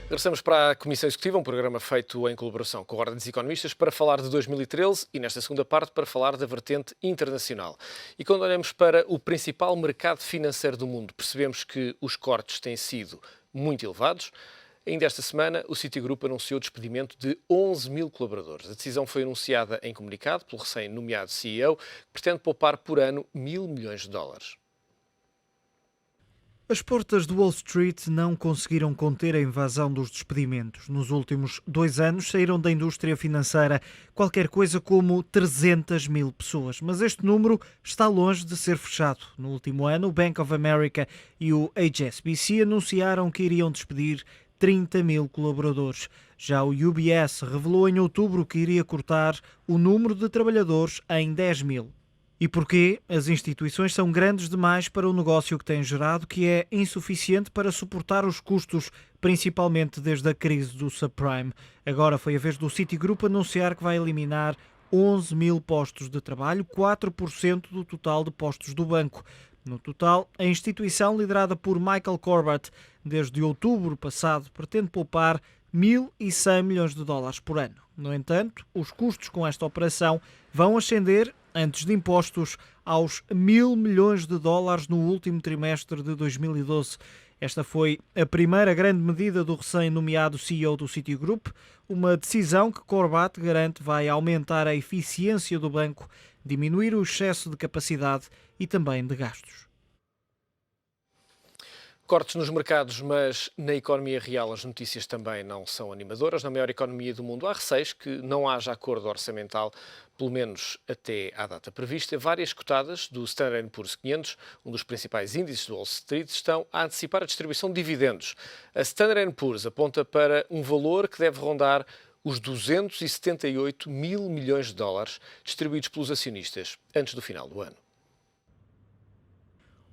Regressamos para a Comissão Executiva, um programa feito em colaboração com a Ordem dos Economistas para falar de 2013 e, nesta segunda parte, para falar da vertente internacional. E quando olhamos para o principal mercado financeiro do mundo, percebemos que os cortes têm sido muito elevados. Ainda esta semana, o Citigroup anunciou o despedimento de 11 mil colaboradores. A decisão foi anunciada em comunicado pelo recém-nomeado CEO, que pretende poupar por ano $1.000 milhões. As portas do Wall Street não conseguiram conter a invasão dos despedimentos. Nos últimos 2 anos saíram da indústria financeira qualquer coisa como 300 mil pessoas. Mas este número está longe de ser fechado. No último ano, o Bank of America e o HSBC anunciaram que iriam despedir 30 mil colaboradores. Já o UBS revelou em outubro que iria cortar o número de trabalhadores em 10 mil. E porquê? As instituições são grandes demais para o negócio que têm gerado, que é insuficiente para suportar os custos, principalmente desde a crise do subprime. Agora foi a vez do Citigroup anunciar que vai eliminar 11 mil postos de trabalho, 4% do total de postos do banco. No total, a instituição, liderada por Michael Corbat, desde outubro passado, pretende poupar $1.100 milhões por ano. No entanto, os custos com esta operação vão ascender, antes de impostos, aos $1.000 milhões no último trimestre de 2012. Esta foi a primeira grande medida do recém-nomeado CEO do Citigroup, uma decisão que Corbat garante vai aumentar a eficiência do banco, diminuir o excesso de capacidade e também de gastos. Cortes nos mercados, mas na economia real as notícias também não são animadoras. Na maior economia do mundo há receios que não haja acordo orçamental, pelo menos até à data prevista. Várias cotadas do Standard & Poor's 500, um dos principais índices do Wall Street, estão a antecipar a distribuição de dividendos. A Standard & Poor's aponta para um valor que deve rondar os 278 mil milhões de dólares distribuídos pelos acionistas antes do final do ano.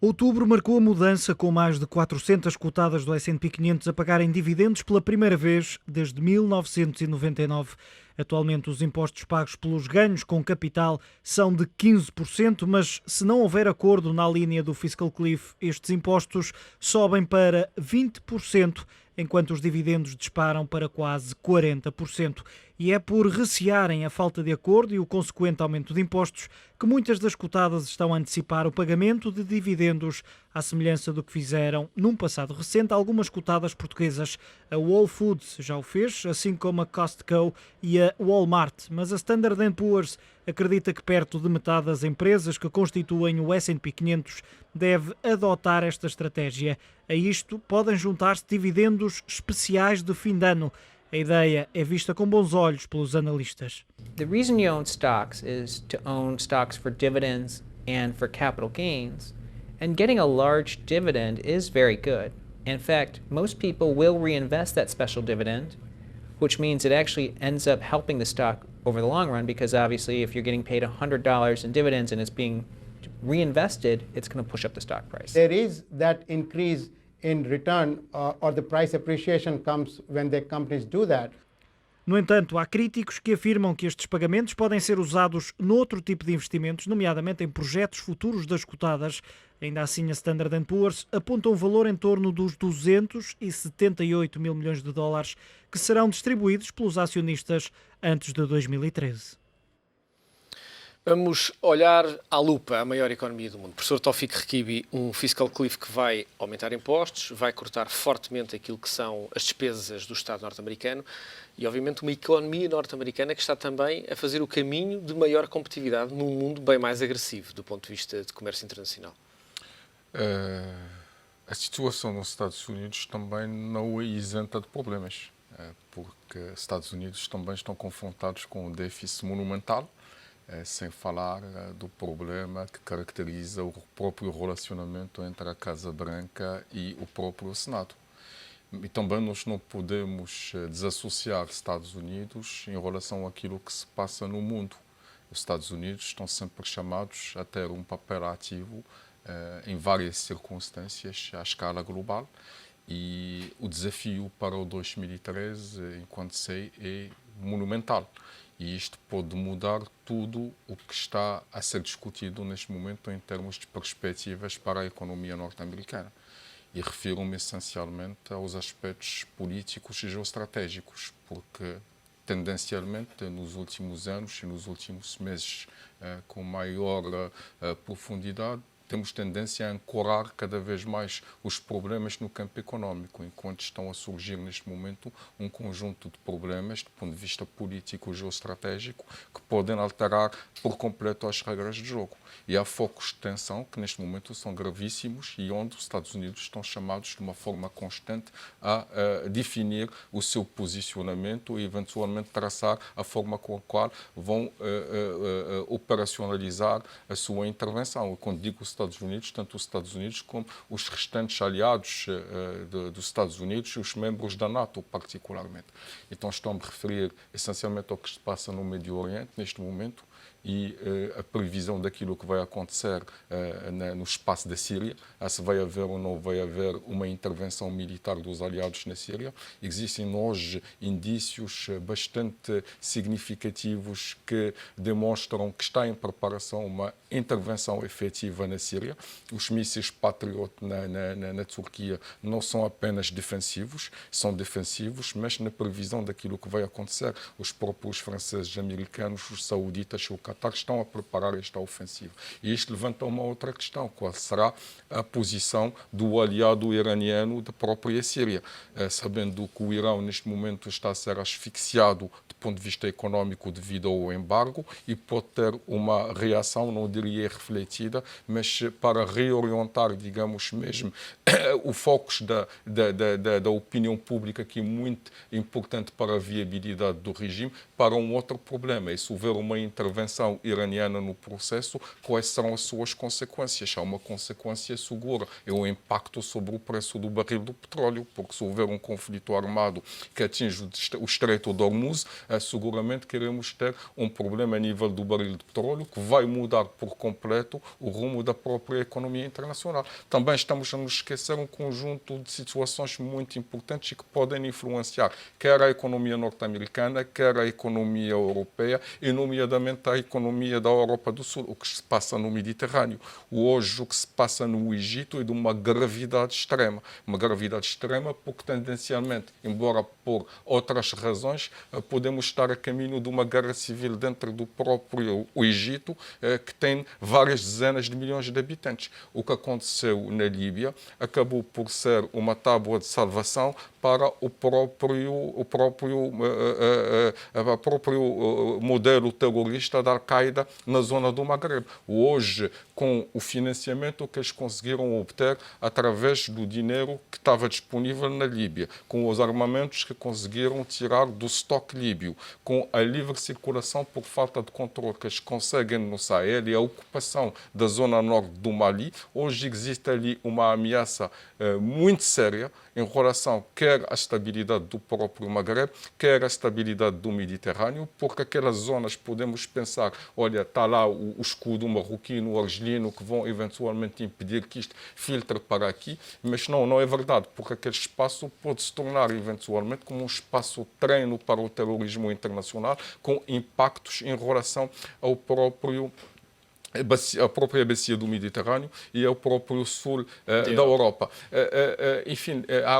Outubro marcou a mudança, com mais de 400 cotadas do S&P 500 a pagarem dividendos pela primeira vez desde 1999. Atualmente, os impostos pagos pelos ganhos com capital são de 15%, mas se não houver acordo na linha do Fiscal Cliff, estes impostos sobem para 20%, enquanto os dividendos disparam para quase 40%. E é por recearem a falta de acordo e o consequente aumento de impostos que muitas das cotadas estão a antecipar o pagamento de dividendos, à semelhança do que fizeram num passado recente algumas cotadas portuguesas. A Whole Foods já o fez, assim como a Costco e a Walmart, mas a Standard & Poor's acredita que perto de metade das empresas que constituem o S&P 500 deve adotar esta estratégia. A isto podem juntar-se dividendos especiais de fim de ano. A ideia é vista com bons olhos pelos analistas. The reason you own stocks is to own stocks for dividends and for capital gains. And getting a large dividend is very good. In fact, most people will reinvest that special dividend, which means it actually ends up helping the stock over the long run, because obviously if you're getting paid $100 in dividends and it's being reinvested, it's going to push up the stock price. There is that increase in return or the price appreciation comes when the companies do that. No entanto, há críticos que afirmam que estes pagamentos podem ser usados noutro tipo de investimentos, nomeadamente em projetos futuros das cotadas. Ainda assim, a Standard & Poor's aponta um valor em torno dos 278 mil milhões de dólares que serão distribuídos pelos acionistas antes de 2013. Vamos olhar à lupa a maior economia do mundo. Professor Taoufik Rekibi, um fiscal cliff que vai aumentar impostos, vai cortar fortemente aquilo que são as despesas do Estado norte-americano e, obviamente, uma economia norte-americana que está também a fazer o caminho de maior competitividade num mundo bem mais agressivo do ponto de vista de comércio internacional. A situação nos Estados Unidos também não é isenta de problemas, porque os Estados Unidos também estão confrontados com um déficit monumental, sem falar do problema que caracteriza o próprio relacionamento entre a Casa Branca e o próprio Senado. E também nós não podemos desassociar Estados Unidos em relação àquilo que se passa no mundo. Os Estados Unidos estão sempre chamados a ter um papel ativo em várias circunstâncias à escala global, e o desafio para o 2013, enquanto sei, é monumental. E isto pode mudar tudo o que está a ser discutido neste momento em termos de perspectivas para a economia norte-americana. E refiro-me essencialmente aos aspectos políticos e geoestratégicos, porque tendencialmente nos últimos anos e nos últimos meses, com maior profundidade, temos tendência a ancorar cada vez mais os problemas no campo econômico, enquanto estão a surgir neste momento um conjunto de problemas do ponto de vista político e geoestratégico que podem alterar por completo as regras de jogo. E há focos de tensão que neste momento são gravíssimos e onde os Estados Unidos estão chamados de uma forma constante a definir o seu posicionamento e eventualmente traçar a forma com a qual vão operacionalizar a sua intervenção. E quando digo os Estados Unidos, tanto os Estados Unidos como os restantes aliados dos Estados Unidos e os membros da NATO, particularmente. Então estou a me referir essencialmente ao que se passa no Médio Oriente neste momento e a previsão daquilo que vai acontecer no espaço da Síria, se vai haver ou não vai haver uma intervenção militar dos aliados na Síria. Existem hoje indícios bastante significativos que demonstram que está em preparação uma intervenção efetiva na Síria. Os mísseis Patriot na Turquia não são apenas defensivos, são defensivos, mas na previsão daquilo que vai acontecer, os próprios franceses, americanos, os sauditas e o Qatar estão a preparar esta ofensiva. E isto levanta uma outra questão: qual será a posição do aliado iraniano da própria Síria? Sabendo que o Irão neste momento está a ser asfixiado do ponto de vista econômico devido ao embargo e pode ter uma reação, não diria refletida, mas para reorientar, digamos mesmo, o foco da opinião pública, que é muito importante para a viabilidade do regime, para um outro problema. E se houver uma intervenção iraniana no processo, quais serão as suas consequências? Há uma consequência segura, é o impacto sobre o preço do barril do petróleo, porque se houver um conflito armado que atinge o Estreito de Hormuz, seguramente queremos ter um problema a nível do barril de petróleo que vai mudar por completo o rumo da própria economia internacional. Também estamos a nos esquecer um conjunto de situações muito importantes e que podem influenciar quer a economia norte-americana, quer a economia europeia e, nomeadamente, a economia da Europa do Sul, o que se passa no Mediterrâneo. Hoje, o que se passa no Egito é de uma gravidade extrema. Uma gravidade extrema porque, tendencialmente, embora por outras razões, podemos estar a caminho de uma guerra civil dentro do próprio Egito, que tem várias dezenas de milhões de habitantes. O que aconteceu na Líbia acabou por ser uma tábua de salvação para o próprio modelo terrorista da Al-Qaeda na zona do Maghreb. Hoje, com o financiamento que eles conseguiram obter através do dinheiro que estava disponível na Líbia, com os armamentos que conseguiram tirar do estoque líbio, com a livre circulação por falta de controle que eles conseguem no Sahel e a ocupação da zona norte do Mali, hoje existe ali uma ameaça muito séria em relação quer à estabilidade do próprio Maghreb, quer à estabilidade do Mediterrâneo, porque aquelas zonas podemos pensar, olha, está lá o escudo marroquino, o argelino, que vão eventualmente impedir que isto filtre para aqui, mas não é verdade, porque aquele espaço pode se tornar eventualmente como um espaço de treino para o terrorismo internacional, com impactos em relação ao próprio a própria bacia do Mediterrâneo e ao próprio sul da Europa. Enfim, há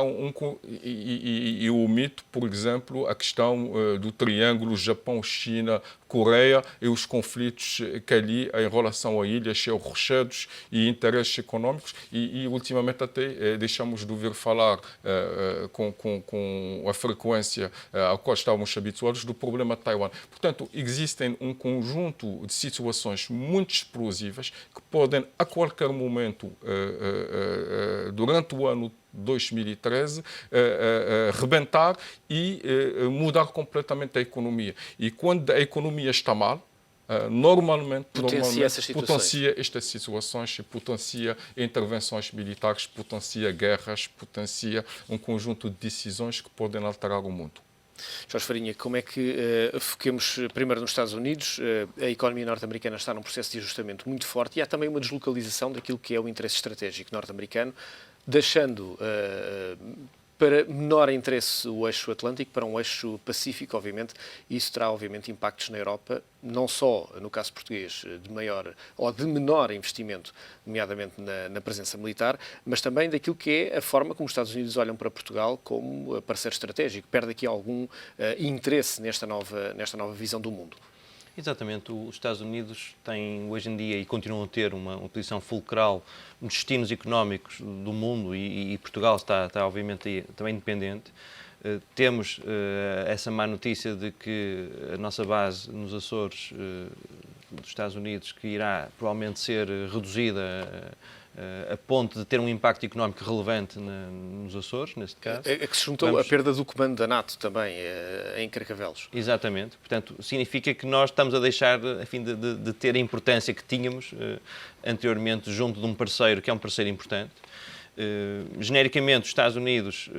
e o mito, por exemplo, a questão do triângulo Japão-China Coreia e os conflitos que ali, em relação a ilhas, seus rochedos e interesses econômicos, e ultimamente até deixamos de ouvir falar com a frequência a qual estávamos habituados do problema de Taiwan. Portanto, existem um conjunto de situações muito explosivas que podem, a qualquer momento, durante o ano 2013, rebentar e mudar completamente a economia. E quando a economia está mal, normalmente potencia estas situações e potencia intervenções militares, potencia guerras, potencia um conjunto de decisões que podem alterar o mundo. Jorge Farinha, como é que foquemos primeiro nos Estados Unidos? A economia norte-americana está num processo de ajustamento muito forte e há também uma deslocalização daquilo que é o interesse estratégico norte-americano, deixando para menor interesse o eixo Atlântico, para um eixo Pacífico, obviamente, e isso terá, obviamente, impactos na Europa, não só, no caso português, de maior ou de menor investimento, nomeadamente na presença militar, mas também daquilo que é a forma como os Estados Unidos olham para Portugal como parceiro estratégico. Perde aqui algum interesse nesta nova visão do mundo. Exatamente, os Estados Unidos têm hoje em dia e continuam a ter uma posição fulcral nos destinos económicos do mundo e Portugal está obviamente também independente. Temos essa má notícia de que a nossa base nos Açores dos Estados Unidos que irá provavelmente ser reduzida a ponto de ter um impacto económico relevante nos Açores, neste caso. É que se juntou a perda do comando da NATO também, em Carcavelos. Exatamente. Portanto, significa que nós estamos a deixar, a fim de ter a importância que tínhamos anteriormente junto de um parceiro, que é um parceiro importante. Genericamente, os Estados Unidos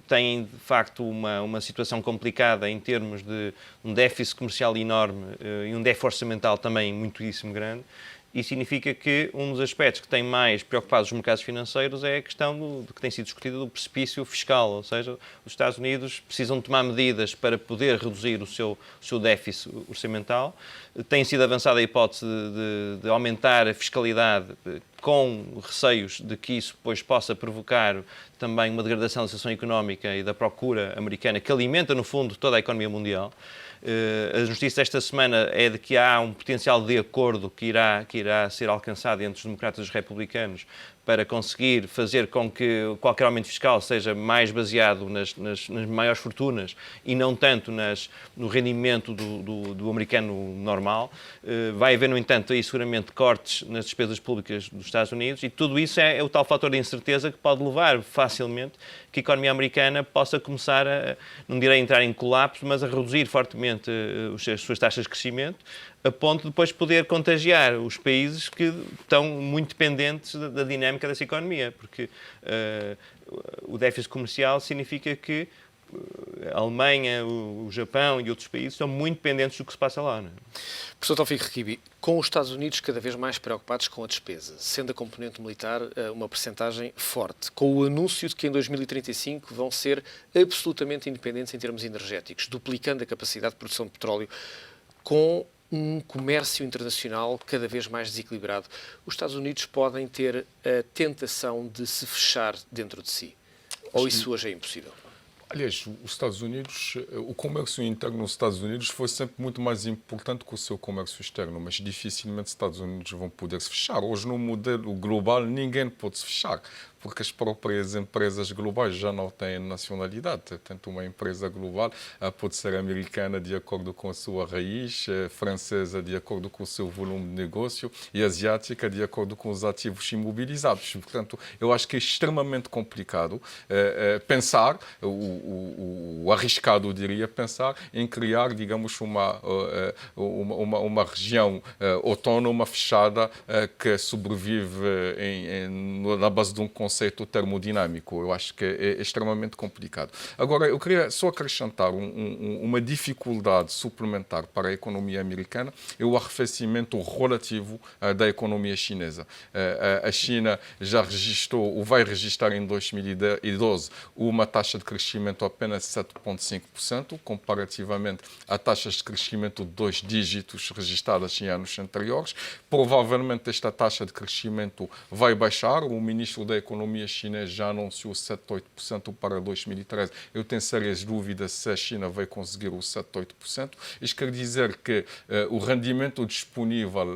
têm, de facto, uma situação complicada em termos de um déficit comercial enorme e um déficit orçamental também muitíssimo grande. E significa que um dos aspectos que tem mais preocupados os mercados financeiros é a questão do que tem sido discutida do precipício fiscal, ou seja, os Estados Unidos precisam tomar medidas para poder reduzir o seu déficit orçamental. Tem sido avançada a hipótese de aumentar a fiscalidade com receios de que isso depois possa provocar também uma degradação da situação económica e da procura americana que alimenta, no fundo, toda a economia mundial. A notícia desta semana é de que há um potencial de acordo que irá ser alcançado entre os democratas e os republicanos para conseguir fazer com que qualquer aumento fiscal seja mais baseado nas maiores fortunas e não tanto no rendimento do americano normal. Vai haver, no entanto, aí seguramente cortes nas despesas públicas dos Estados Unidos e tudo isso é o tal fator de incerteza que pode levar facilmente que a economia americana possa começar não direi entrar em colapso, mas a reduzir fortemente as suas taxas de crescimento, a ponto de depois poder contagiar os países que estão muito dependentes da dinâmica dessa economia, porque o déficit comercial significa que a Alemanha, o Japão e outros países estão muito dependentes do que se passa lá. Não é? Professor Taoufik Rekibi, com os Estados Unidos cada vez mais preocupados com a despesa, sendo a componente militar uma percentagem forte, com o anúncio de que em 2035 vão ser absolutamente independentes em termos energéticos, duplicando a capacidade de produção de petróleo, com um comércio internacional cada vez mais desequilibrado, os Estados Unidos podem ter a tentação de se fechar dentro de si? Ou isso hoje é impossível? Aliás, os Estados Unidos, o comércio interno nos Estados Unidos foi sempre muito mais importante que o seu comércio externo, mas dificilmente os Estados Unidos vão poder se fechar. Hoje, no modelo global, ninguém pode se fechar, porque as próprias empresas globais já não têm nacionalidade. Portanto, uma empresa global pode ser americana de acordo com a sua raiz, francesa de acordo com o seu volume de negócio e asiática de acordo com os ativos imobilizados. Portanto, eu acho que é extremamente complicado pensar, o arriscado, eu diria, pensar em criar, digamos, uma região autónoma, fechada, que sobrevive na base de um conceito termodinâmico. Eu acho que é extremamente complicado. Agora, eu queria só acrescentar uma dificuldade suplementar para a economia americana, é o arrefecimento relativo da economia chinesa. A China já registrou, ou vai registrar em 2012, uma taxa de crescimento apenas 7,5%, comparativamente a taxas de crescimento de 2 dígitos registradas em anos anteriores. Provavelmente esta taxa de crescimento vai baixar. O ministro da Economia chinês já anunciou 7,8% para 2013. Eu tenho sérias dúvidas se a China vai conseguir os 7,8%. Isto quer dizer que o rendimento disponível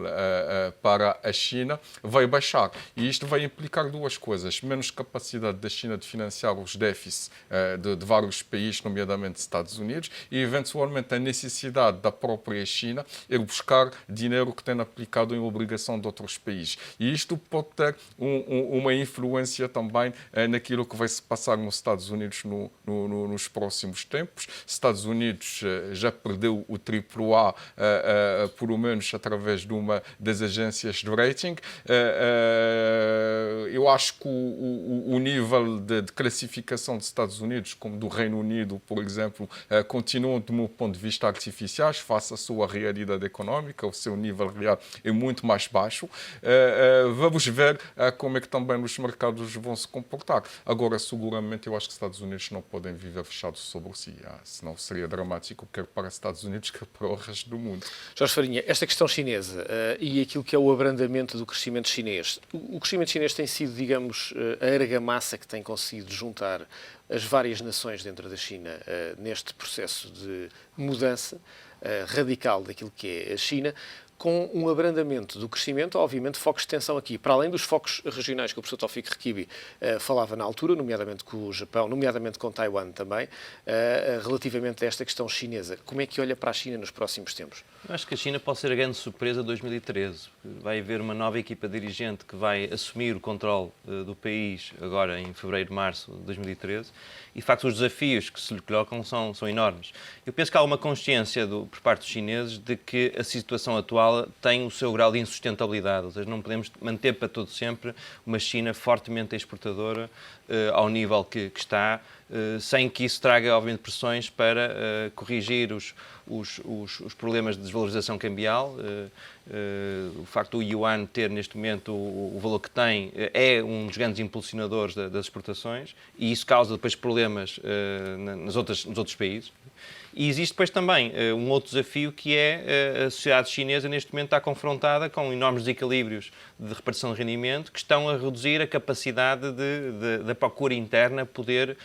para a China vai baixar. E isto vai implicar duas coisas. Menos capacidade da China de financiar os déficits de vários países, nomeadamente Estados Unidos, e eventualmente a necessidade da própria China ir buscar dinheiro que tem aplicado em obrigação de outros países. E isto pode ter uma influência também naquilo que vai se passar nos Estados Unidos nos próximos tempos. Estados Unidos já perdeu o AAA, por menos através de uma das agências de rating. Eu acho que o nível de classificação dos Estados Unidos, como do Reino Unido, por exemplo, continuam, do meu ponto de vista, artificiais face à sua realidade económica. O seu nível real é muito mais baixo. Vamos ver como é que também nos mercados Estados vão se comportar. Agora, seguramente, eu acho que os Estados Unidos não podem viver fechados sobre si, senão seria dramático, quer para os Estados Unidos, quer para o resto do mundo. Jorge Farinha, esta questão chinesa e aquilo que é o abrandamento do crescimento chinês. O crescimento chinês tem sido, digamos, a argamassa que tem conseguido juntar as várias nações dentro da China neste processo de mudança radical daquilo que é a China, com um abrandamento do crescimento, obviamente focos de tensão aqui, para além dos focos regionais que o professor Taoufik Rekibi falava na altura, nomeadamente com o Japão, nomeadamente com Taiwan também, relativamente a esta questão chinesa. Como é que olha para a China nos próximos tempos? Eu acho que a China pode ser a grande surpresa de 2013. Vai haver uma nova equipa dirigente que vai assumir o controle do país agora em fevereiro, março de 2013 e, de facto, os desafios que se lhe colocam são enormes. Eu penso que há uma consciência por parte dos chineses de que a situação atual tem o seu grau de insustentabilidade, ou seja, não podemos manter para todo sempre uma China fortemente exportadora ao nível que está, sem que isso traga, obviamente, pressões para corrigir os problemas de desvalorização cambial. O facto do yuan ter, neste momento, o valor que tem é um dos grandes impulsionadores das exportações e isso causa depois problemas nos outros países. E existe depois também um outro desafio que é a sociedade chinesa neste momento está confrontada com enormes desequilíbrios de repartição de rendimento que estão a reduzir a capacidade da procura interna poder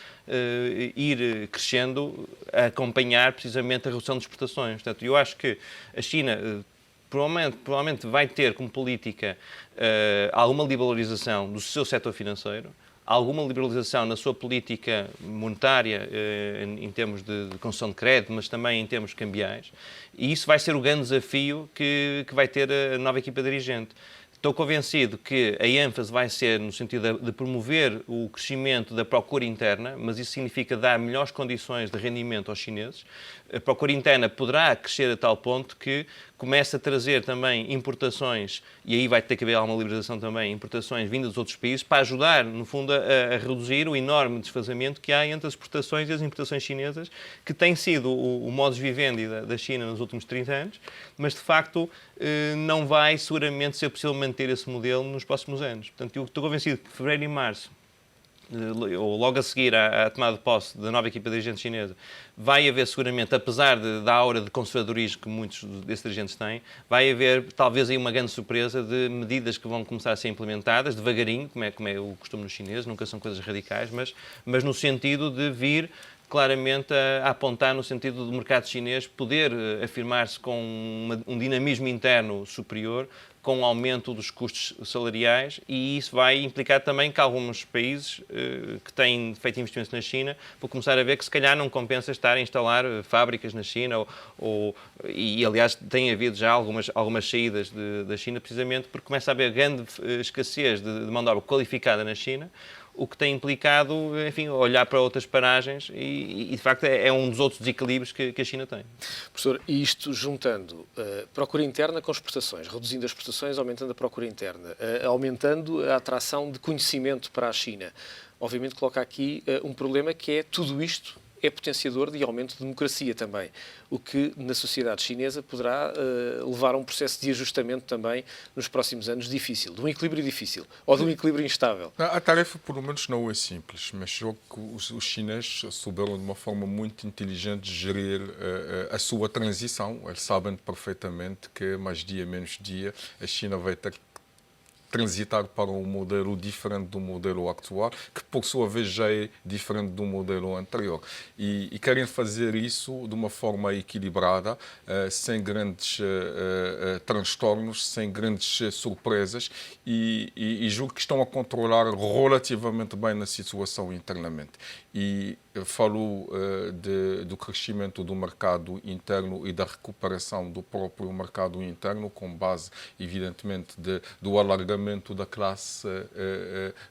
ir crescendo a acompanhar precisamente a redução de exportações. Portanto, eu acho que a China provavelmente vai ter como política alguma liberalização do seu setor financeiro, alguma liberalização na sua política monetária em termos de concessão de crédito, mas também em termos cambiais. E isso vai ser o grande desafio que vai ter a nova equipa dirigente. Estou convencido que a ênfase vai ser no sentido de promover o crescimento da procura interna, mas isso significa dar melhores condições de rendimento aos chineses. A procura interna poderá crescer a tal ponto que começa a trazer também importações, e aí vai ter que haver alguma liberalização também, importações vindas dos outros países, para ajudar, no fundo, a reduzir o enorme desfazamento que há entre as exportações e as importações chinesas, que tem sido o modus vivendi da China nos últimos 30 anos, mas, de facto, não vai seguramente ser possível manter esse modelo nos próximos anos. Portanto, eu estou convencido que fevereiro e março, ou logo a seguir à tomada de posse da nova equipa dirigente chinesa, vai haver seguramente, apesar da aura de conservadorismo que muitos desses dirigentes têm, vai haver talvez aí uma grande surpresa de medidas que vão começar a ser implementadas devagarinho, como é o costume nos chineses, nunca são coisas radicais, mas no sentido de vir claramente a apontar no sentido do mercado chinês poder afirmar-se com um dinamismo interno superior, com o aumento dos custos salariais, e isso vai implicar também que alguns países que têm feito investimentos na China vão começar a ver que se calhar não compensa estar a instalar fábricas na China e aliás tem havido já algumas saídas da China precisamente porque começa a haver grande escassez de mão de obra qualificada na China, o que tem implicado, enfim, olhar para outras paragens e de facto é um dos outros desequilíbrios que a China tem. Professor, e isto juntando procura interna com exportações, reduzindo as exportações, aumentando a procura interna, aumentando a atração de conhecimento para a China, obviamente coloca aqui um problema que é tudo isto é potenciador de aumento de democracia também, o que na sociedade chinesa poderá levar a um processo de ajustamento também nos próximos anos difícil, de um equilíbrio difícil ou de um equilíbrio instável. A tarefa, pelo menos, não é simples, mas julgo que os chineses souberam de uma forma muito inteligente gerir a sua transição. Eles sabem perfeitamente que mais dia, menos dia, a China vai ter que transitar para um modelo diferente do modelo atual, que por sua vez já é diferente do modelo anterior. E querem fazer isso de uma forma equilibrada, sem grandes transtornos, sem grandes surpresas, e julgo que estão a controlar relativamente bem a situação internamente. E falo do crescimento do mercado interno e da recuperação do próprio mercado interno, com base, evidentemente, do alargamento da classe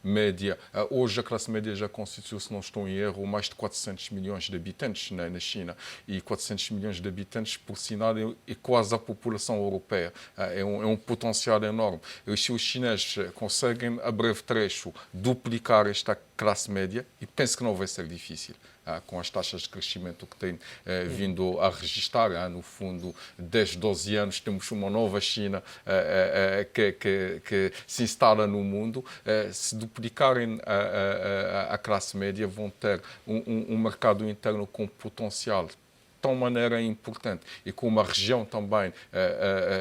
média. Hoje a classe média já constitui, se não estou em erro, mais de 400 milhões de habitantes na China. E 400 milhões de habitantes, por sinal, é quase a população europeia. É um potencial enorme. E se os chineses conseguem, a breve trecho, duplicar esta classe média, e penso que não vai ser difícil. com as taxas de crescimento que tem vindo a registrar. No fundo, 10, 12 anos temos uma nova China que se instala no mundo. Se duplicarem a classe média, vão ter um mercado interno com potencial de tal maneira importante e com uma região também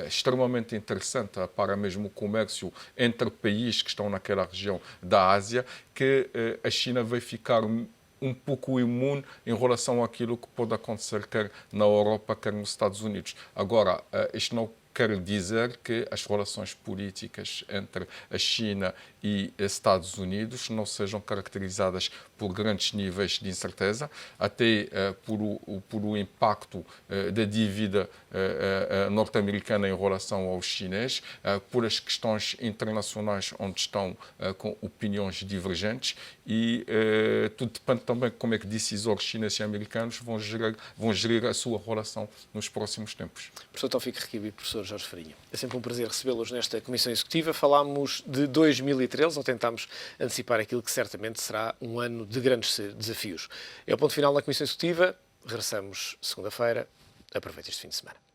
extremamente interessante para mesmo o comércio entre países que estão naquela região da Ásia, que a China vai ficar um pouco imune em relação àquilo que pode acontecer quer na Europa, quer nos Estados Unidos. Agora, isto não quer dizer que as relações políticas entre a China e Estados Unidos não sejam caracterizadas por grandes níveis de incerteza, até por o impacto da dívida norte-americana em relação ao chinês, por as questões internacionais onde estão com opiniões divergentes e tudo depende também de como é que decisores chineses e americanos vão gerir a sua relação nos próximos tempos. Professor Taoufik Requibi e professor Jorge Farinha, é sempre um prazer recebê-los nesta Comissão Executiva. Falámos de 2013, ou tentámos antecipar aquilo que certamente será um ano de grandes desafios. É o ponto final da Comissão Executiva. Regressamos segunda-feira. Aproveite este fim de semana.